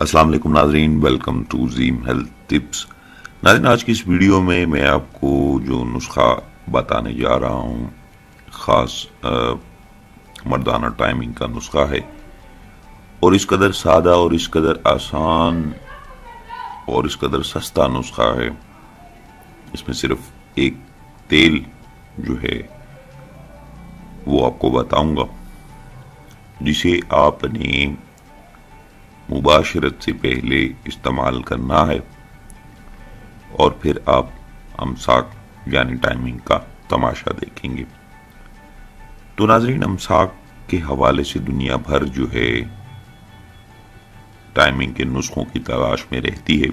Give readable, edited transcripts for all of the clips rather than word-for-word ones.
السلام علیکم ناظرین، ویلکم ٹو زیم ہیلتھ ٹپس۔ ناظرین، آج کی اس ویڈیو میں آپ کو جو نسخہ بتانے جا رہا ہوں خاص مردانہ ٹائمنگ کا نسخہ ہے، اور اس قدر سادہ اور اس قدر آسان اور اس قدر سستا نسخہ ہے۔ اس میں صرف ایک تیل جو ہے وہ آپ کو بتاؤں گا، جسے آپ نے مباشرت سے پہلے استعمال کرنا ہے، اور پھر آپ امساک یعنی ٹائمنگ کا تماشا دیکھیں گے۔ تو ناظرین، امساک کے حوالے سے دنیا بھر جو ہے ٹائمنگ کے نسخوں کی تلاش میں رہتی ہے۔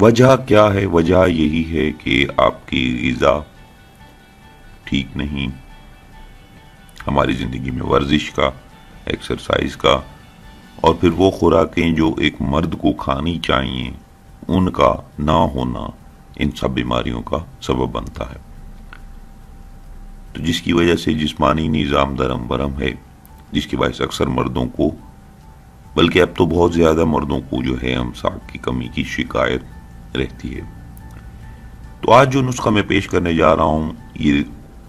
وجہ کیا ہے؟ وجہ یہی ہے کہ آپ کی غذا ٹھیک نہیں، ہماری زندگی میں ورزش کا، ایکسرسائز کا، اور پھر وہ خوراکیں جو ایک مرد کو کھانی چاہیے ان کا نہ ہونا ان سب بیماریوں کا سبب بنتا ہے۔ تو جس کی وجہ سے جسمانی نظام درم برم ہے، جس کی وجہ سے اکثر مردوں کو، بلکہ اب تو بہت زیادہ مردوں کو جو ہے امساک کی کمی کی شکایت رہتی ہے۔ تو آج جو نسخہ میں پیش کرنے جا رہا ہوں، یہ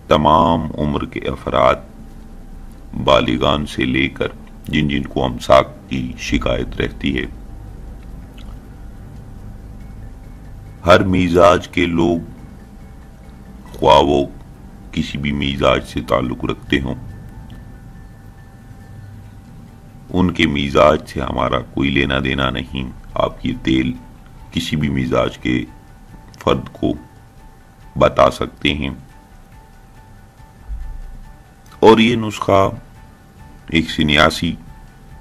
تمام عمر کے افراد، بالغان سے لے کر جن کو امساک کی شکایت رہتی ہے، ہر مزاج کے لوگ، خواہ وہ کسی بھی مزاج سے تعلق رکھتے ہوں، ان کے مزاج سے ہمارا کوئی لینا دینا نہیں۔ آپ یہ تیل کسی بھی مزاج کے فرد کو بتا سکتے ہیں، اور یہ نسخہ ایک سنیاسی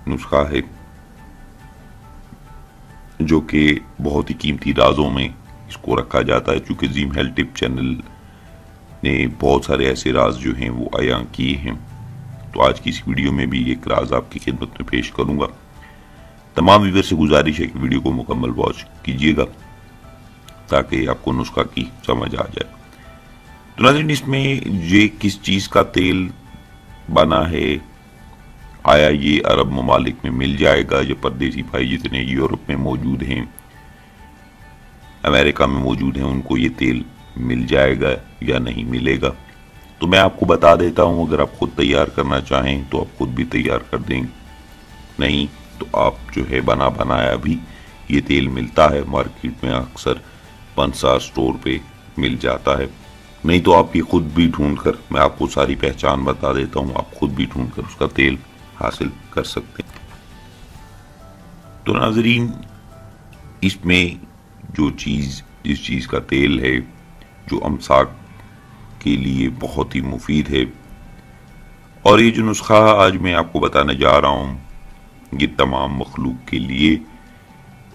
نسخہ ہے جو کہ بہت ہی قیمتی رازوں میں اس کو رکھا جاتا ہے، چونکہ زیم ہیلتھ ٹپ چینل نے بہت سارے ایسے راز جو ہیں وہ عیاں کیے ہیں۔ تو آج کی اس ویڈیو میں بھی ایک راز آپ کی خدمت میں پیش کروں گا۔ تمام ویور سے گزارش ہے کہ ویڈیو کو مکمل واچ کیجیے گا تاکہ آپ کو نسخہ کی سمجھ آ جائے۔ تو ناظرین، اس میں یہ کس چیز کا تیل بنا ہے؟ آیا یہ عرب ممالک میں مل جائے گا؟ جو پردیسی بھائی جتنے یورپ میں موجود ہیں، امریکہ میں موجود ہیں، ان کو یہ تیل مل جائے گا یا نہیں ملے گا؟ تو میں آپ کو بتا دیتا ہوں، اگر آپ خود تیار کرنا چاہیں تو آپ خود بھی تیار کر دیں، نہیں تو آپ جو ہے بنا بنایا بھی یہ تیل ملتا ہے مارکیٹ میں، اکثر پنسا اسٹور پہ مل جاتا ہے، نہیں تو آپ یہ خود بھی ڈھونڈ کر، میں آپ کو ساری پہچان بتا دیتا ہوں، آپ خود بھی ڈھونڈ کر اس کا تیل حاصل کر سکتے ہیں۔ تو ناظرین، اس میں جس چیز کا تیل ہے جو امساک کے لیے بہت ہی مفید ہے، اور یہ جو نسخہ آج میں آپ کو بتانے جا رہا ہوں، یہ تمام مخلوق کے لیے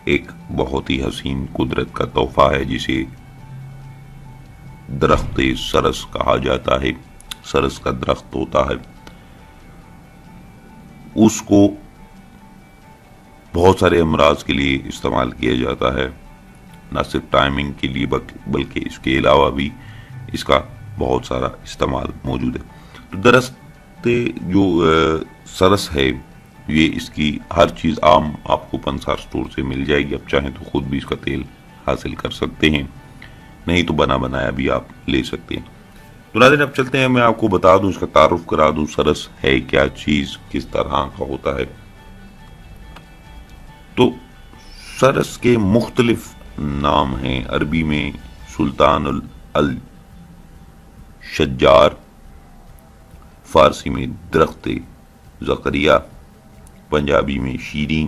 ایک بہت ہی حسین قدرت کا تحفہ ہے، جسے درخت سرس کہا جاتا ہے۔ سرس کا درخت ہوتا ہے، اس کو بہت سارے امراض کے لیے استعمال کیا جاتا ہے، نہ صرف ٹائمنگ کے لیے بلکہ اس کے علاوہ بھی اس کا بہت سارا استعمال موجود ہے۔ تو درخت جو سرس ہے، یہ اس کی ہر چیز عام آپ کو پنسا اسٹور سے مل جائے گی، آپ چاہیں تو خود بھی اس کا تیل حاصل کر سکتے ہیں، نہیں تو بنا بنایا بھی آپ لے سکتے ہیں۔ تو ناظرین، اب چلتے ہیں، میں آپ کو بتا دوں، اس کا تعارف کرا دوں، سرس ہے کیا چیز، کس طرح کا ہوتا ہے۔ تو سرس کے مختلف نام ہیں، عربی میں سلطان الشجار، فارسی میں درخت زکریا، پنجابی میں شیریں،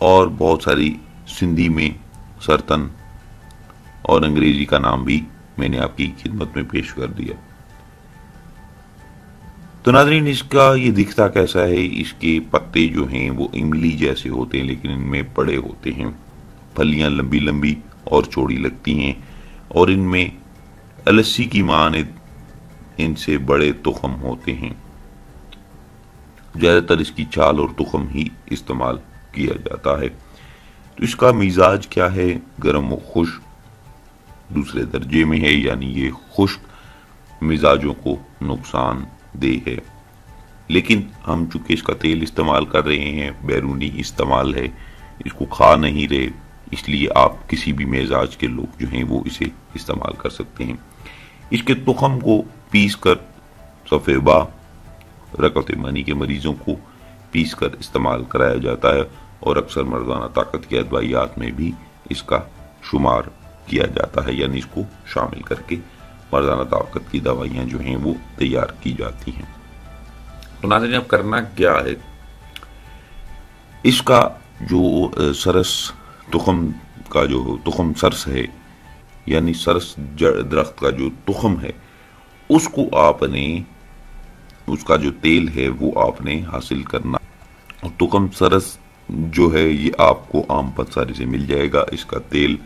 اور بہت ساری سندھی میں سرتن، اور انگریزی کا نام بھی میں نے آپ کی خدمت میں پیش کر دیا۔ تو ناظرین، اس کا یہ دکھتا کیسا ہے؟ اس کے پتے جو ہیں وہ املی جیسے ہوتے ہیں، لیکن ان میں بڑے ہوتے ہیں، پھلیاں لمبی لمبی اور چوڑی لگتی ہیں، اور ان میں السی کی مانند ان سے بڑے تخم ہوتے ہیں۔ زیادہ تر اس کی چھال اور تخم ہی استعمال کیا جاتا ہے۔ تو اس کا مزاج کیا ہے؟ گرم و خشک دوسرے درجے میں ہے، یعنی یہ خشک مزاجوں کو نقصان دہ ہے، لیکن ہم چونکہ اس کا تیل استعمال کر رہے ہیں، بیرونی استعمال ہے، اس کو کھا نہیں رہے، اس لیے آپ کسی بھی مزاج کے لوگ جو ہیں وہ اسے استعمال کر سکتے ہیں۔ اس کے تخم کو پیس کر صفحہ با رکعت منی کے مریضوں کو پیس کر استعمال کرایا جاتا ہے، اور اکثر مردانہ طاقت کی ادویات میں بھی اس کا شمار کیا جاتا ہے، یعنی اس کو شامل کر کے مردانہ طاقت کی دوائیاں جو ہیں وہ تیار کی جاتی ہیں۔ تو ناظرین، اب کرنا کیا ہے؟ اس کا جو سرس تخم کا جو تخم سرس ہے، یعنی سرس درخت کا جو تخم ہے، اس کو آپ نے، اس کا جو تیل ہے وہ آپ نے حاصل کرنا، اور تخم سرس جو ہے یہ آپ کو عام پنساری سے مل جائے گا۔ اس کا تیل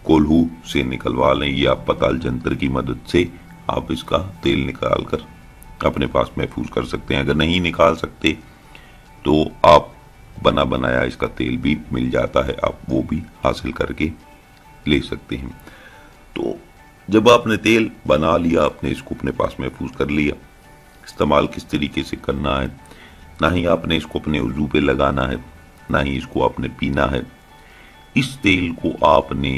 کولہو سے نکلوا لیں، یا پتال جنتر کی مدد سے آپ اس کا تیل نکال کر اپنے پاس محفوظ کر سکتے ہیں۔ اگر نہیں نکال سکتے تو آپ بنا بنایا اس کا تیل بھی مل جاتا ہے، آپ وہ بھی حاصل کر کے لے سکتے ہیں۔ تو جب آپ نے تیل بنا لیا، آپ نے اس کو اپنے پاس محفوظ کر لیا، استعمال کس طریقے سے کرنا ہے، نہ ہی آپ نے اس کو اپنے وضو پہ لگانا ہے، نہ ہی اس کو آپ نے پینا ہے۔ اس تیل کو آپ نے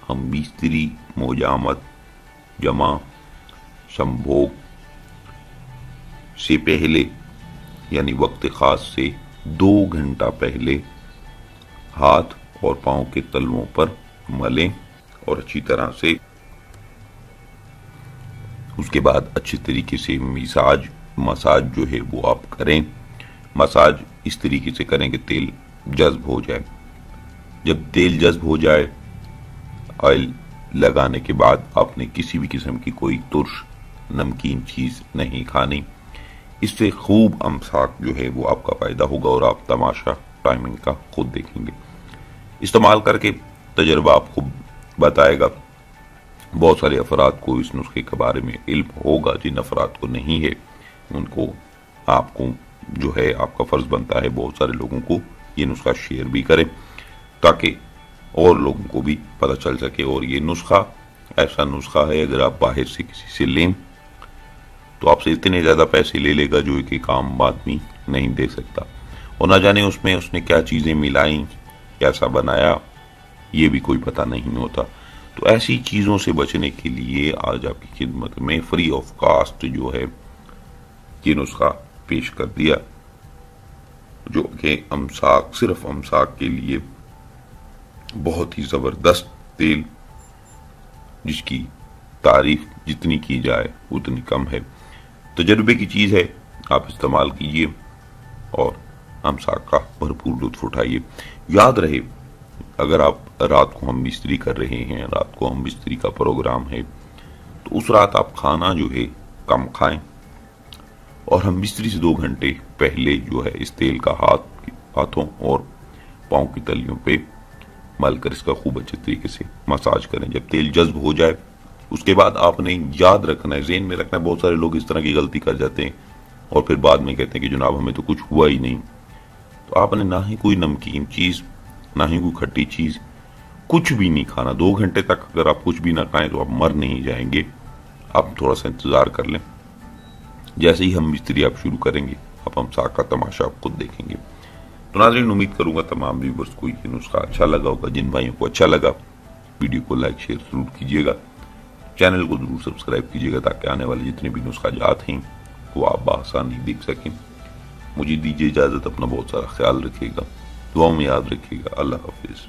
ہم بیستری، موجامت، جمع، شمبھوگ سے پہلے، یعنی وقت خاص سے 2 گھنٹہ پہلے ہاتھ اور پاؤں کے تلووں پر ملیں، اور اچھی طرح سے اس کے بعد اچھی طریقے سے مساج جو ہے وہ آپ کریں۔ مساج اس طریقے سے کریں کہ تیل جذب ہو جائے۔ جب تیل جذب ہو جائے، آئل لگانے کے بعد آپ نے کسی بھی قسم کی کوئی ترش نمکین چیز نہیں کھانی۔ اس سے خوب امساک جو ہے وہ آپ کا فائدہ ہوگا، اور آپ تماشا ٹائمنگ کا خود دیکھیں گے۔ استعمال کر کے تجربہ آپ کو بتائے گا۔ بہت سارے افراد کو اس نسخے کے بارے میں علم ہوگا، جن افراد کو نہیں ہے ان کو، آپ کو جو ہے آپ کا فرض بنتا ہے بہت سارے لوگوں کو یہ نسخہ شیئر بھی کریں، تاکہ اور لوگوں کو بھی پتہ چل سکے۔ اور یہ نسخہ ایسا نسخہ ہے، اگر آپ باہر سے کسی سے لیں تو آپ سے اتنے زیادہ پیسے لے لے گا جو ایک عام آدمی نہیں دے سکتا، اور نہ جانے اس نے کیا چیزیں ملائیں، کیسا بنایا، یہ بھی کوئی پتہ نہیں ہوتا۔ تو ایسی چیزوں سے بچنے کے لیے آج آپ کی خدمت میں فری آف کاسٹ جو ہے یہ نسخہ پیش کر دیا، جو کہ امساک، صرف امساک کے لیے بہت ہی زبردست تیل، جس کی تعریف جتنی کی جائے اتنی کم ہے۔ تجربے کی چیز ہے، آپ استعمال کیجئے اور امساک کا بھرپور لطف اٹھائیے۔ یاد رہے، اگر آپ رات کو ہم بستری کر رہے ہیں، رات کو ہم بستری کا پروگرام ہے، تو اس رات آپ کھانا جو ہے کم کھائیں، اور ہم بستری سے 2 گھنٹے پہلے جو ہے اس تیل کا ہاتھوں اور پاؤں کی تلیوں پہ مل کر اس کا خوب اچھے طریقے سے مساج کریں۔ جب تیل جذب ہو جائے، اس کے بعد آپ نے یاد رکھنا ہے، ذہن میں رکھنا ہے، بہت سارے لوگ اس طرح کی غلطی کر جاتے ہیں اور پھر بعد میں کہتے ہیں کہ جناب ہمیں تو کچھ ہوا ہی نہیں۔ تو آپ نے نہ ہی کوئی نمکین چیز، نہ ہی کوئی کھٹی چیز، کچھ بھی نہیں کھانا۔ 2 گھنٹے تک اگر آپ کچھ بھی نہ کھائیں تو آپ مر نہیں جائیں گے۔ آپ تھوڑا سا انتظار کر لیں، جیسے ہی ہم بستری آپ شروع کریں گے، آپ امساک کا تماشا آپ خود دیکھیں گے۔ تو ناظرین، امید کروں گا تمام ویورز کو یہ نسخہ اچھا لگا ہوگا۔ جن بھائیوں کو اچھا لگا، ویڈیو کو لائک شیئر ضرور کیجیے گا، چینل کو ضرور سبسکرائب کیجیے گا، تاکہ آنے والے جتنے بھی نسخہ جات ہیں وہ آپ بآسانی دیکھ سکیں۔ مجھے دیجیے اجازت، اپنا بہت سارا خیال رکھیے گا، دعاؤں میں یاد رکھیے گا۔ اللہ حافظ۔